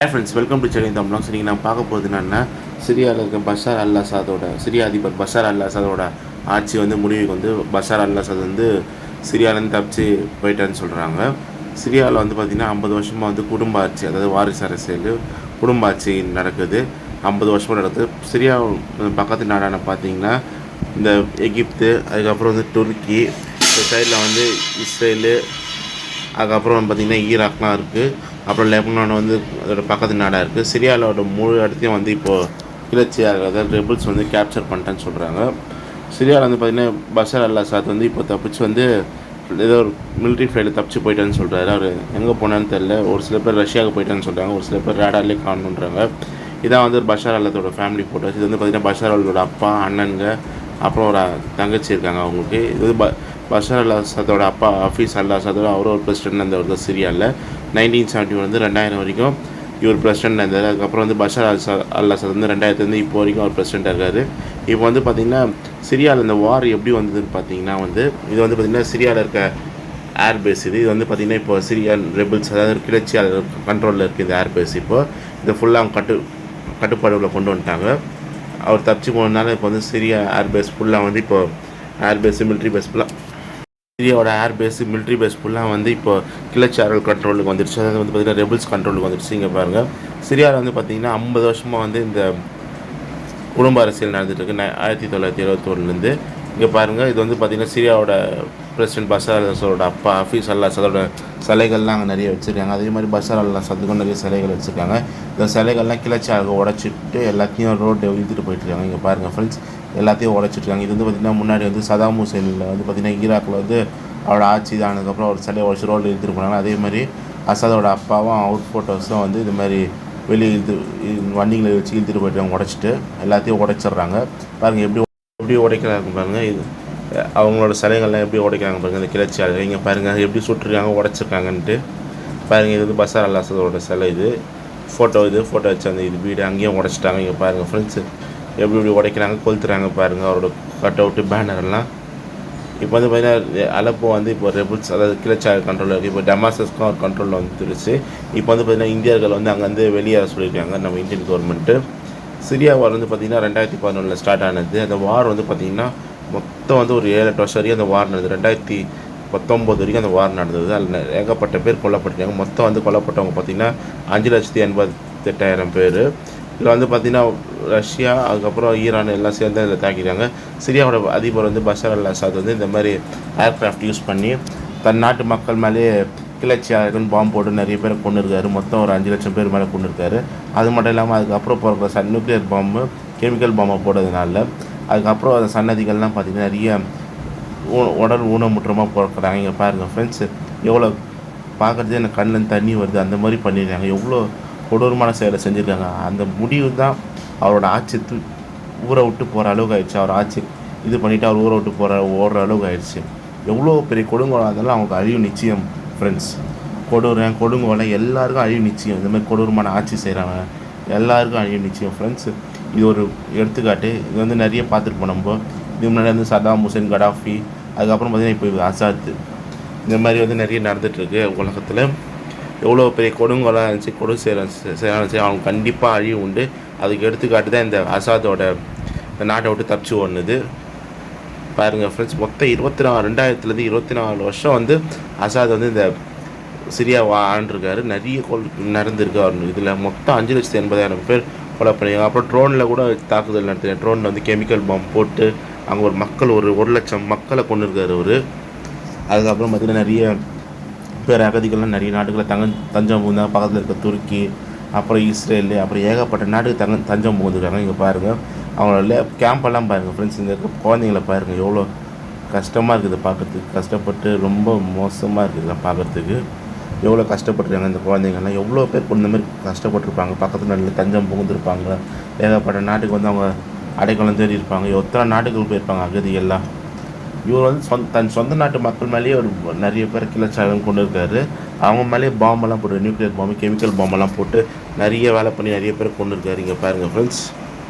Hi friends, welcome to Chennai Tamil. சரி, நான் பார்க்க போகிறது என்னென்னா, சிரியாவில் இருக்க பஷார் அல் அசாதோட சிரியா அதிபர் பஷார் அல் அசாதோட ஆட்சி வந்து முடிவுக்கு வந்து பஷார் அல் அசாத் வந்து சிரியாவிலேருந்து தப்பிச்சு போயிட்டான்னு சொல்கிறாங்க. சிரியாவில் வந்து பார்த்திங்கன்னா 50 வருஷமாக வந்து குடும்ப ஆட்சி, அதாவது வாரிசு அரசியல் குடும்ப ஆட்சி நடக்குது. 50 வருஷமாக நடக்குது. சிரியா பக்கத்து நாடான பார்த்திங்கன்னா இந்த எகிப்து, அதுக்கப்புறம் வந்து துருக்கி, இந்த சைடில் வந்து இஸ்ரேலு, அதுக்கப்புறம் பார்த்திங்கன்னா ஈராக்லாம் இருக்குது. அப்புறம் லெபனான் வந்து அதோட பக்கத்து நாடாக இருக்குது. சிரியாவோட முழு இடத்தையும் வந்து இப்போது கிளர்ச்சியாக, அதாவது ரெபிள்ஸ் வந்து கேப்சர் பண்ணிட்டேன்னு சொல்கிறாங்க. சிரியாவில் வந்து பார்த்திங்கன்னா பஷார் அல் அசாத் வந்து இப்போ தப்பிச்சு வந்து ஏதோ ஒரு மிலிட்ரி ஃப்ளைட்டில் தப்பிச்சு போயிட்டான்னு சொல்கிறாரு. அவர் எங்கே போனான்னு தெரில. ஒரு சில பேர் ரஷ்யாவுக்கு போயிட்டான்னு சொல்கிறாங்க, ஒரு சில பேர் ரேடார்லேயே காணணுன்றாங்க. இதான் வந்து பஷார் அல்லாத்தோட ஃபேமிலி ஃபோட்டோஸ். இது வந்து பார்த்திங்கன்னா பஷார் அல்லாத்தோட அப்பா, அண்ணனுங்க, அப்புறம் ஒரு தங்கச்சி இருக்காங்க அவங்களுக்கு. இது வந்து பஷார் அல் அசாதோட அப்பா ஹஃபீஸ் அல் அசாதோட அவரும் ஒரு பிரசிடென்ட் அந்த சிரியாவில் 1971 வந்து 2000 வரைக்கும் இவர் பிரசிடென்ட் இருந்தார். அதுக்கப்புறம் வந்து பஷார் அல் அசாத் வந்து 2000 இப்போ வரைக்கும் அவர் பிரசிடென்ட்டாக இருக்கார். இப்போ வந்து பார்த்திங்கன்னா சிரியாவில் இந்த வார் எப்படி வந்ததுன்னு பார்த்தீங்கன்னா வந்து இது வந்து பார்த்திங்கன்னா சிரியாவில் இருக்க ஏர்பேஸ் இது வந்து பார்த்திங்கன்னா இப்போ சிரியான் ரெபிள்ஸ், அதாவது கிளர்ச்சியாளர் கண்ட்ரோலில் இருக்குது இந்த ஏர்பேஸ். இப்போது இதை ஃபுல்லாக அவங்க கட்டுப்பாடுகளை கொண்டு வந்துட்டாங்க. அவர் தப்பிச்சு போனதுனால இப்போ வந்து சிரியா ஏர்பேஸ் ஃபுல்லாக வந்து இப்போ ஏர்பேஸு மிலிட்ரி பேஸ் ஃபுல்லாக சிரியாவோட ஏர்பேஸு மிலிட்ரி பேஸ் ஃபுல்லாக வந்து இப்போ கிளர்ச்சியாளர்கள் கண்ட்ரோலுக்கு வந்துடுச்சு. அதாவது வந்து பார்த்திங்கன்னா ரெபிள்ஸ் கண்ட்ரோலுக்கு வந்துடுச்சு. இங்கே பாருங்கள், சிரியாவில் வந்து பார்த்திங்கன்னா 50 வருஷமாக வந்து இந்த குடும்ப அரசியல் நடந்துகிட்ருக்கு. 1971 இங்கே பாருங்கள், இது வந்து பார்த்திங்கன்னா சிரியாவோட பிரசிடென்ட் பஷார் அல் அசாதோட அப்பா ஹஃபீஸ் அல் அசாதோட சிலைகள்லாம் அங்கே நிறைய வச்சுருக்காங்க. அதே மாதிரி பஷார் அல் அசாதுக்கும் நிறைய சிலைகள் வச்சுருக்காங்க. இந்த சிலைகள்லாம் கிளர்ச்சியாளர்கள் உடச்சிட்டு எல்லாத்தையும் ரோட்டை இழுத்துட்டு போயிட்டுருக்காங்க. இங்கே பாருங்கள் ஃப்ரெண்ட்ஸ், எல்லாத்தையும் உடச்சிட்ருக்காங்க. இது வந்து பார்த்திங்கன்னா முன்னாடி வந்து சதாம் ஹுசேனில் வந்து பார்த்திங்கன்னா ஈராக்கில் வந்து அவரோட ஆட்சி ஆனதுக்கப்புறம் ஒரு சிலையை உடச்சி ரோட்டில் இழுத்துட்டு போனாங்க. அதே மாதிரி அசாதோட அப்பாவும் அவுட் ஃபோட்டோஸும் வந்து இது மாதிரி வெளியே வண்டிகளை வச்சு இழுத்துட்டு போயிட்டு உடச்சிட்டு எல்லாத்தையும் உடைச்சிட்றாங்க. பாருங்கள் எப்படி உடைக்கிறாங்க பாருங்கள். இது அவங்களோட சிலைகள்லாம் எப்படி உடைக்கிறாங்க பாருங்கள். இந்த கிளர்ச்சியாளர் இங்கே பாருங்கள் எப்படி சுட்டுருக்காங்க, உடச்சிருக்காங்கன்ட்டு பாருங்கள். இது வந்து பஷார் அல் அசாதோட சிலை, இது ஃபோட்டோ வச்சு அந்த இது வீடு அங்கேயும் உடச்சிட்டாங்க. இங்கே பாருங்கள் ஃப்ரெண்ட்ஸு, எப்படி உடைக்கிறாங்க, கொளுத்துறாங்க பாருங்கள் அவரோட கட் அவுட்டு பேனரெல்லாம். இப்போ வந்து பார்த்திங்கன்னா அலப்போ வந்து இப்போ ரெபிள்ஸ், அதாவது கிளர்ச்சியாளர் கண்ட்ரோலில் இருக்குது. இப்போ டமாஸ்கஸ்க்கும் அவர் கண்ட்ரோலில் வந்துருச்சு. இப்போ வந்து பார்த்திங்கன்னா இந்தியர்கள் வந்து அங்கேருந்து வெளியேற சொல்லியிருக்காங்க நம்ம இந்தியன் கவர்மெண்ட்டு. சிரியா வார் வந்து பார்த்திங்கன்னா 2011 ஸ்டார்ட் ஆனது. அந்த வார் வந்து பார்த்திங்கன்னா மொத்தம் வந்து ஒரு 7-8 வருஷம் வரைக்கும் அந்த வார் நடந்தது. 2019 வரைக்கும் அந்த வார் நடந்தது. அதில் ஏகப்பட்ட பேர் கொல்லப்பட்டிருக்காங்க. மொத்தம் வந்து கொல்லப்பட்டவங்க பார்த்திங்கன்னா 5,88,000 பேர். இதில் வந்து பார்த்திங்கன்னா ரஷ்யா, அதுக்கப்புறம் ஈரான் எல்லாம் சேர்ந்து இதில் தாக்கிட்டாங்க. சிரியாவோட அதிபர் வந்து பஷார் அல் அசாத் வந்து இந்த மாதிரி ஏர்க்ராஃப்ட் யூஸ் பண்ணி தன் நாட்டு மக்கள் மேலேயே கிளர்ச்சியாளர்கள் பாம்பு போட்டு நிறைய பேரை கொண்டு இருக்காரு. மொத்தம் ஒரு 5 லட்சம் பேர் மேலே கொண்டு இருக்காரு. அது மட்டும் இல்லாமல் அதுக்கப்புறம் பிறகு நியூக்ளியர் பாம்பு, கெமிக்கல் பாம்பை போட்டதுனால அதுக்கப்புறம் அந்த சன்னதிகள்லாம் பார்த்திங்கன்னா நிறைய உடல் ஊனமுற்றமாக பிறக்கிறாங்க. இங்கே பாருங்கள் ஃப்ரெண்ட்ஸு, எவ்வளோ பார்க்குறதே எனக்கு கண்ணில் தண்ணி வருது. அந்த மாதிரி பண்ணியிருக்காங்க. எவ்வளோ கொடூரமான செயலை செஞ்சுருக்காங்க. அந்த முடிவு தான் அவரோட ஆட்சி ஊரை விட்டு போகிற அளவுக்கு ஆயிடுச்சு. அவர் ஆட்சி இது பண்ணிவிட்டு அவர் ஊரை விட்டு ஓடுற அளவுக்கு ஆயிடுச்சு. எவ்வளோ பெரிய கொடுங்கோலாக இருந்தாலும் அவங்களுக்கு அழிவு நிச்சயம் ஃப்ரெண்ட்ஸ். கொடுங்கோலை எல்லாருக்கும் அழிவு நிச்சயம். இந்த மாதிரி கொடூரமான ஆட்சி செய்கிறாங்க, எல்லாருக்கும் அழிவு நிச்சயம் ஃப்ரெண்ட்ஸு. இது ஒரு எடுத்துக்காட்டு. இது வந்து நிறைய பார்த்துருப்போம் நம்ம. இதுக்கு முன்னாடி வந்து சதாம் ஹுசேன், கடாஃபி, அதுக்கப்புறம் பார்த்திங்கன்னா இப்போ அசாத், இந்த மாதிரி வந்து நிறைய நடந்துகிட்ருக்கு உலகத்தில். எவ்வளோ பெரிய கொடுங்கோலாக இருந்துச்சு, செய்யணும் அவங்க கண்டிப்பாக அழிவு உண்டு. அதுக்கு எடுத்துக்காட்டு தான் இந்த அசாதோட இந்த நாட்டை விட்டு தப்பிச்சு ஓடுனது. பாருங்கள் ஃப்ரெண்ட்ஸ், மொத்தம் 2004 வருஷம் வந்து அசாத் வந்து இந்த சிரியா ஆண்டிருக்காரு. நிறைய நடந்திருக்கு அவர் இதில். மொத்தம் 5,80,000 பேர் கொலை பண்ணியிருக்காங்க. அப்புறம் ட்ரோனில் கூட தாக்குதல் நடத்துகிறார். ட்ரோனில் வந்து கெமிக்கல் பாம்பு போட்டு அங்கே ஒரு 1 லட்சம் மக்களை கொண்டு இருக்கார் அவர். அதுக்கப்புறம் பார்த்திங்கன்னா நிறைய பேர் அகதிகள்லாம் நிறைய நாட்டுகளில் தஞ்சம் புகுந்தாங்க. பக்கத்தில் இருக்க துருக்கி, அப்புறம் இஸ்ரேலு, அப்புறம் ஏகப்பட்ட நாட்டுக்கு தஞ்சம் புகுந்துருக்காங்க. இங்கே பாருங்கள் அவங்களோட கேம்பெல்லாம் பாருங்கள் ஃப்ரெண்ட்ஸ். இங்கே இருக்க குழந்தைங்கள பாருங்கள், எவ்வளோ கஷ்டமாக இருக்குது பார்க்குறதுக்கு. கஷ்டப்பட்டு ரொம்ப மோசமாக இருக்குது பார்க்குறதுக்கு. எவ்வளோ கஷ்டப்பட்டுருக்காங்க இந்த குழந்தைங்கள்லாம். எவ்வளோ பேர் இந்த மாதிரி கஷ்டப்பட்டுருப்பாங்க. பக்கத்து நாட்டில் தஞ்சம் புகுந்துருப்பாங்க. ஏகப்பட்ட நாட்டுக்கு வந்து அவங்க அடைக்கலம் தேடி இருப்பாங்க. எத்தனை நாட்டுக்கு போயிருப்பாங்க அகதிகள்லாம். இவர் வந்து தன் சொந்த நாட்டு மக்கள் மேலேயே ஒரு நிறைய பேர் கிளர்ச்சியாளர்கள் கொண்டு இருக்காரு. அவங்க மேலேயே பாம்பெல்லாம் போட்டு, நியூக்ளியர் பாம்பு, கெமிக்கல் பாம்பெல்லாம் போட்டு நிறைய வேலை பண்ணி நிறைய பேர் கொண்டு இருக்காரு. இங்கே பாருங்கள் ஃப்ரெண்ட்ஸ்,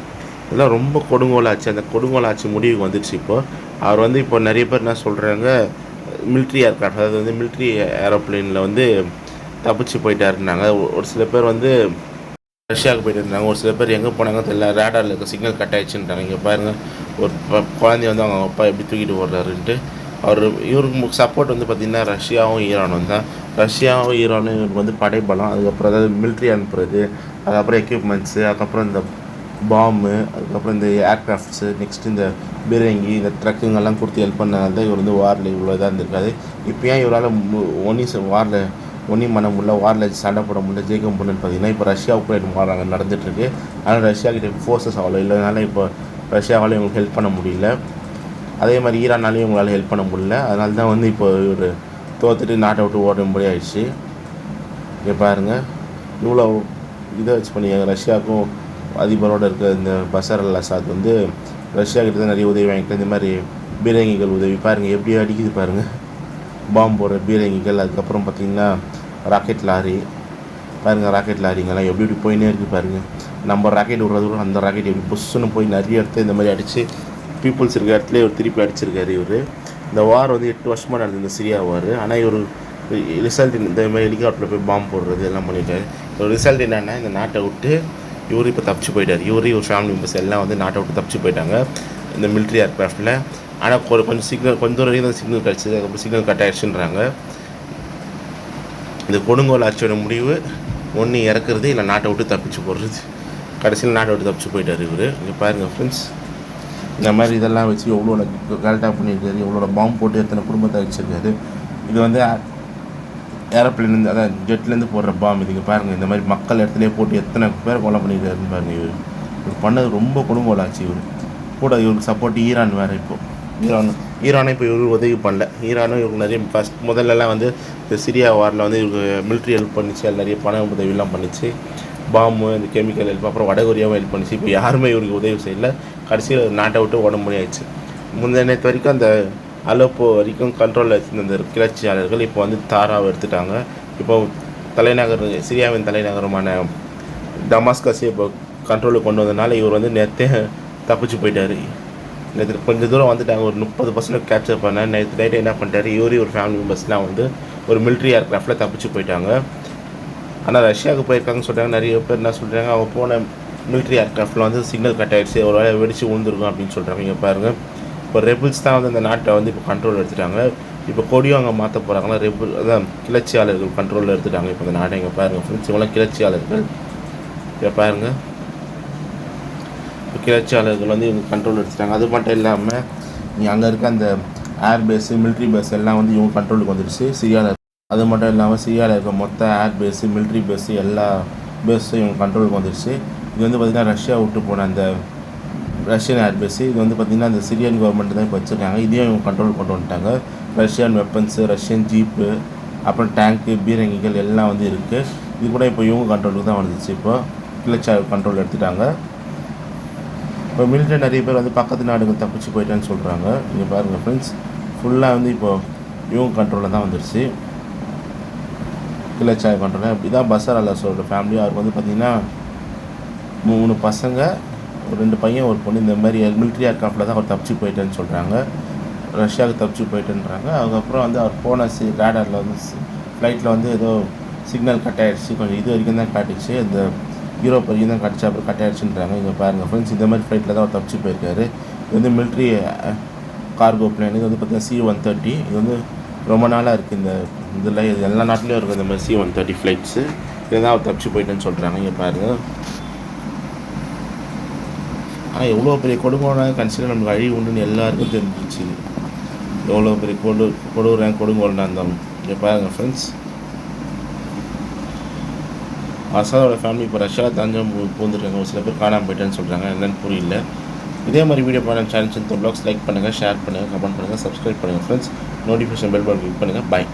இதெல்லாம் ரொம்ப கொடுங்கோலாச்சு. அந்த கொடுங்கோலாச்சு முடிவுக்கு வந்துடுச்சு. அவர் வந்து இப்போ நிறைய பேர் என்ன சொல்கிறாங்க, மிலிட்ரி ஏர்க்ராஃப்ட், அதாவது வந்து மிலிட்ரி ஏரோப்ளேனில் வந்து தப்பிச்சு போயிட்டாருன்னாங்க. ஒரு சில பேர் வந்து ரஷ்யாவுக்கு போயிட்டு இருந்தாங்க. ஒரு சில பேர் எங்கே போனாங்கன்னு தெரியல, ரேடாரில் இருக்க சிக்னல் கட் ஆகிடுச்சுன்றாங்க. இங்கே பாருங்கள், ஒரு குழந்தைய வந்து அவங்க அப்பா எப்படி தூக்கிட்டு ஓடுறாருன்ட்டு. இவருக்கு சப்போர்ட் வந்து பார்த்திங்கன்னா ரஷ்யாவும் ஈரானும் தான். ரஷ்யாவும் ஈரானும் இவருக்கு வந்து படைபலம், அதுக்கப்புறம் அதாவது மிலிட்ரி அனுப்புறது, அதுக்கப்புறம் எக்யூப்மெண்ட்ஸு, அதுக்கப்புறம் இந்த பாம்பு, அதுக்கப்புறம் இந்த ஏர்க்ராஃப்ட்ஸு, நெக்ஸ்ட் இந்த பீரங்கி, இந்த ட்ரக்குங்கெல்லாம் கொடுத்து ஹெல்ப் பண்ணனால தான் இவர் வந்து வாரில் இவ்வளோ இதாக இருந்திருக்காரு. இப்போ ஏன் இவரால் ஒன்றும் பண்ண முடியல, வாரில் சண்டை போட முடியல, ஜெயிக்க முடியலன்னு பார்த்தீங்கன்னா, இப்போ ரஷ்யா உக்ரைன் வார் நடந்துகிட்ருக்கு. ஆனால் ரஷ்யா கிட்ட ஃபோர்ஸஸ் அவ்வளோ இல்லைனால இப்போ ரஷ்யாவால் இவங்களுக்கு ஹெல்ப் பண்ண முடியல. அதே மாதிரி ஈரானாலையும் இவங்களால் ஹெல்ப் பண்ண முடியல. அதனால தான் வந்து இப்போ இவர் தோற்றுட்டு நாட்டை விட்டு ஓடும்படி ஆயிடுச்சு. இங்கே பாருங்கள், இவ்வளோ இதை வச்சு பண்ணி ரஷ்யாவுக்கும் அதிபரோடு இருக்க இந்த பஷார் அல் அசாத் வந்து ரஷ்யா கிட்ட தான் நிறைய உதவி வாங்கிட்டு இந்த மாதிரி பீரங்கிகள் உதவி பாருங்கள் எப்படி அடிக்குது பாருங்கள், பாம்பு போடுற பீரங்கிகள். அதுக்கப்புறம் பார்த்திங்கன்னா ராக்கெட் லாரி பாருங்கள், ராக்கெட் லாரிங்கெல்லாம் எப்படி எப்படி போயினே இருக்குது பாருங்கள். நம்ம ராக்கெட் விடுறது கூட அந்த ராக்கெட் எப்படி புஷ்ஷுன்னு போய் நிறைய இடத்துல இந்த மாதிரி அடித்து பீப்புள்ஸ் இருக்க இடத்துல இவர் திருப்பி அடிச்சிருக்காரு. இவர் இந்த வார் வந்து 8 வருஷமாக நடந்தது, இந்த சிரியா வார். ஆனால் இவர் ரிசல்ட் இந்த மாதிரி ஹெலிகாப்டரில் போய் பாம்பு போடுறது எல்லாம் பண்ணிட்டார். ஒரு ரிசல்ட் என்னென்னா, இந்த நாட்டை விட்டு இவர் இப்போ தப்பிச்சு போயிட்டார். இவர் ஃபேமிலி மெம்பர்ஸ் எல்லாம் வந்து நாட்டை விட்டு தப்பிச்சு போயிட்டாங்க இந்த மிலிட்ரி ஏர்க்ராஃப்டில். ஆனால் கொஞ்சம் தூரம் வரைக்கும் சிக்னல் கிடச்சிது, அதுக்கப்புறம் சிக்னல் கட் ஆகிடுச்சுன்றாங்க. இந்த கொடுங்கோல் ஆட்சியோட முடிவு ஒன்று இறக்குறது, இல்லை நாட்டை விட்டு தப்பிச்சு போடுறது. கடைசியில் நாட்டை விட்டு தப்பிச்சு போயிட்டார் இவர். இங்கே பாருங்கள் ஃப்ரெண்ட்ஸ், இந்த மாதிரி இதெல்லாம் வச்சு எவ்வளோ கரெக்டாக பண்ணியிருக்காரு, எவ்வளோ பாம்பு போட்டு எத்தனை குடும்பத்தை வச்சுருக்காரு. இது வந்து ஏரோப்ளேன்லேருந்து, அதான் ஜெட்லேருந்து போடுற பாம்பு. இதுங்க பாருங்கள், இந்த மாதிரி மக்கள் இடத்துலேயே போட்டு எத்தனை பேர் கொலை பண்ணியிருக்காருன்னு பாருங்கள். இவர் பண்ணது ரொம்ப கொடுங்கோல் ஆச்சு. இவர் கூட இவருக்கு சப்போர்ட் ஈரான் வேறு. இப்போது ஈரானும் இப்போ இவருக்கு உதவி பண்ணல. ஈரானும் இவருக்கு நிறைய முதல்லலாம் வந்து இந்த சிரியா வாரில் வந்து இவருக்கு மிலிட்ரி ஹெல்ப் பண்ணிச்சு, அது நிறைய பண உதவிலாம் பண்ணிச்சு, பாம்பு, இந்த கெமிக்கல் ஹெல்ப், அப்புறம் வடகொரியாவும் ஹெல்ப் பண்ணிச்சு. இப்போ யாருமே இவருக்கு உதவி செய்யலை. கடைசியில் நாட்டை விட்டு ஓட முடியாச்சு. நேற்று வரைக்கும் அந்த அலப்போ வரைக்கும் கண்ட்ரோலில் வச்சுருந்த அந்த கிளர்ச்சியாளர்கள் இப்போ வந்து தாராவை எடுத்துட்டாங்க. இப்போ சிரியாவின் தலைநகரமான டமாஸ்கஸை இப்போ கண்ட்ரோலுக்கு கொண்டு வந்ததுனால இவர் வந்து நேற்றே தப்பிச்சு போயிட்டார். நேற்று கொஞ்சம் தூரம் வந்துட்டாங்க, ஒரு 30% கேப்சர் பண்ணேன். நேற்று நைட்டு என்ன பண்ணிட்டாரு, ஒரு ஃபேமிலி மெம்பர்ஸ்லாம் வந்து ஒரு மிலிட்ரி ஏர்க்ராஃப்டில் தப்பிச்சு போயிட்டாங்க. ஆனால் ரஷ்யாவுக்கு போயிருக்காங்கன்னு சொல்கிறாங்க. நிறைய பேர் என்ன சொல்கிறாங்க, அவங்க போன மிலிட்ரி ஏர்க்ராஃப்டில் வந்து சிக்னல் கட் ஆகிடுச்சு, ஒரு வேலை வெடிச்சு விழுந்துருக்கும் அப்படின்னு சொல்கிறாங்க. இங்கே பாருங்கள், இப்போ ரெபிள்ஸ் தான் வந்து அந்த நாட்டை வந்து இப்போ கண்ட்ரோல் எடுத்துட்டாங்க. இப்போ கொடியும் அங்கே மாற்ற போகிறாங்களா, அதான் கிளர்ச்சியாளர்கள் கண்ட்ரோலில் எடுத்துட்டாங்க இப்போ இந்த நாட்டை. இங்கே பாருங்கள் ஃப்ரெண்ட்ஸ், இவங்களாம் கிளர்ச்சியாளர்கள். இங்கே பாருங்கள், இப்போ கிளர்ச்சியாளர்கள் வந்து இவங்க கண்ட்ரோல் எடுத்துட்டாங்க. அது மட்டும் இல்லாமல் அங்கே இருக்க அந்த ஏர்பேஸு, மிலிட்ரி பேஸ் எல்லாம் வந்து இவங்க கண்ட்ரோலுக்கு வந்துடுச்சு சிரியாவில். அது மட்டும் இல்லாமல் சிரியாவில் இருக்க மொத்த ஏர்பேஸு, மிலிட்ரி பேஸு, எல்லா பேஸும் இவங்க கண்ட்ரோலுக்கு வந்துடுச்சு. இது வந்து பார்த்திங்கன்னா ரஷ்யா விட்டு போன அந்த ரஷ்யன் ஏர்பேஸு, இது வந்து பார்த்திங்கன்னா அந்த சிரியன் கவர்மெண்ட் தான் இப்போ வச்சுருக்காங்க. இதையும் இவங்க கண்ட்ரோல் கொண்டு வந்துட்டாங்க. ரஷ்யன் வெப்பன்ஸு, ரஷ்யன் ஜீப்பு, அப்புறம் டேங்க்கு, பீரங்கிகள் எல்லாம் வந்து இருக்குது. இது கூட இப்போ இவங்க கண்ட்ரோலுக்கு தான் வந்துச்சு. இப்போ கிளர்ச்சியாளர் கண்ட்ரோல் எடுத்துட்டாங்க. இப்போ மிலிட்ரி நிறைய பேர் வந்து பக்கத்து நாடுகள் தப்பிச்சு போயிட்டான்னு சொல்கிறாங்க. நீங்கள் பாருங்கள் ஃப்ரெண்ட்ஸ், ஃபுல்லாக வந்து இப்போது இவங்க கண்ட்ரோலில் தான் வந்துடுச்சு, கிளர்ச்சியாளர் கண்ட்ரோலில். இப்படி தான் பஷார் அல் அசாதோட ஃபேமிலி. அவருக்கு வந்து பார்த்திங்கன்னா 3 பசங்க, ஒரு 2 பையன், ஒரு பொண்ணு. இந்த மாதிரி மிலிட்ரி ஏர்க்ராஃப்டில் தான் அவர் தப்பிச்சு போயிட்டேன்னு சொல்கிறாங்க, ரஷ்யாவுக்கு தப்பிச்சு போயிட்டேன்றாங்க. அதுக்கப்புறம் வந்து அவர் போன ரேடாரில் வந்து ஃப்ளைட்டில் வந்து ஏதோ சிக்னல் கட் ஆகிடுச்சு, கொஞ்சம் இது வரைக்கும் தான் காட்டுச்சு, அந்த யூரோப் வரைக்கும் தான் காட்டுச்சு, அப்புறம் கட் ஆகிடுச்சுன்றாங்க. இங்கே பாருங்கள் ஃப்ரெண்ட்ஸ், இந்த மாதிரி ஃப்ளைட்டில் தான் அவர் தப்பிச்சு போயிருக்காரு. இது வந்து மிலிட்ரி கார்கோ பிளேன். இது வந்து பார்த்திங்கன்னா C-130. இது வந்து ரொம்ப நாளாக இருக்குது இந்த இதில். இது எல்லா நாட்டிலையும் இருக்குது இந்த மாதிரி C-130 ஃப்ளைட்ஸு. இதுதான் அவர் தப்பிச்சு போயிட்டேன்னு சொல்கிறாங்க. இங்கே பாருங்கள், ஆனால் எவ்வளோ பெரிய கொடுங்கோலாக கன்சிடர் நமக்கு அழிவு உண்டுன்னு எல்லாருக்கும் தெரிஞ்சிச்சு. எவ்வளோ பெரிய கொடுங்கோல்னா இருந்தாலும். இங்கே பாருங்கள் ஃப்ரெண்ட்ஸ், அசாதோட ஃபேமிலி இப்போ ரஷ்யாவில் தஞ்சம் பூந்துருக்காங்க. ஒரு சில பேர் காணாமல் போயிட்டேன்னு சொல்கிறாங்க, என்னென்னு புரியல. இதே மாதிரி வீடியோ பண்ண சேனல் ப்ளாக்ஸ் லைக் பண்ணுங்கள், ஷேர் பண்ணுங்கள், கமெண்ட் பண்ணுங்கள், சப்ஸ்கிரைப் பண்ணுங்கள் friends. Notification bell button click பண்ணுங்கள். பாய்.